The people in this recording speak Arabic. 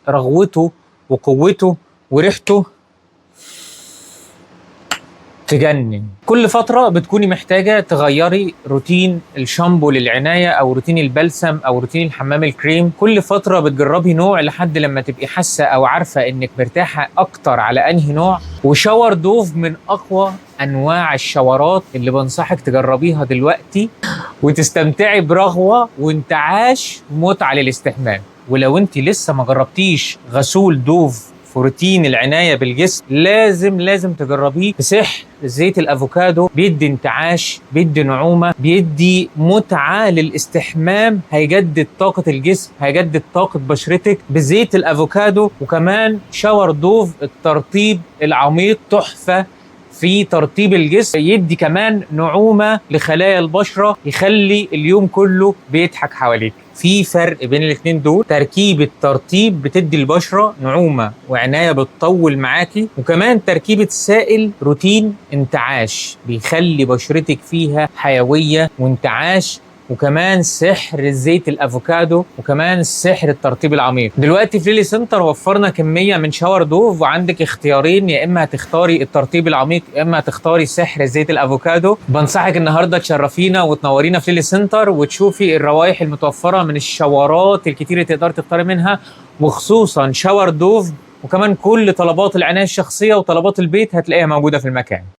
رغوته وقوته وريحته تجنن. كل فترة بتكوني محتاجة تغيري روتين الشامبو للعناية أو روتين البلسم أو روتين الحمام الكريم. كل فترة بتجربي نوع لحد لما تبقي حاسة أو عارفة إنك مرتاحة أكتر على أنهي نوع. وشاور دوف من أقوى أنواع الشاورات اللي بنصحك تجربيها دلوقتي وتستمتعي برغوة وانتعاش متعة للاستحمام. ولو انت لسه ما جربتيش غسول دوف في روتين العناية بالجسم لازم تجربيه. بسحر زيت الافوكادو بيدي انتعاش، بيدي نعومة، بيدي متعة للاستحمام، هيجدد طاقة الجسم، هيجدد طاقة بشرتك بزيت الافوكادو. وكمان شاور دوف الترطيب العميق تحفة في ترطيب الجسم، يدي كمان نعومة لخلايا البشرة، يخلي اليوم كله بيضحك حواليك. في فرق بين الاثنين دول. تركيبة ترطيب بتدي البشرة نعومة وعناية بتطول معاكي، وكمان تركيبة سائل روتين انتعاش بيخلي بشرتك فيها حيوية وانتعاش. وكمان سحر زيت الافوكادو، وكمان سحر الترطيب العميق. دلوقتي في ليلي سنتر وفرنا كميه من شاور دوف، وعندك اختيارين، يا اما هتختاري الترطيب العميق يا اما هتختاري سحر زيت الافوكادو. بنصحك النهارده تشرفينا وتنورينا في ليلي سنتر وتشوفي الروائح المتوفره من الشاورات الكتير اللي تقدري تختاري منها، وخصوصا شاور دوف. وكمان كل طلبات العنايه الشخصيه وطلبات البيت هتلاقيها موجوده في المكان.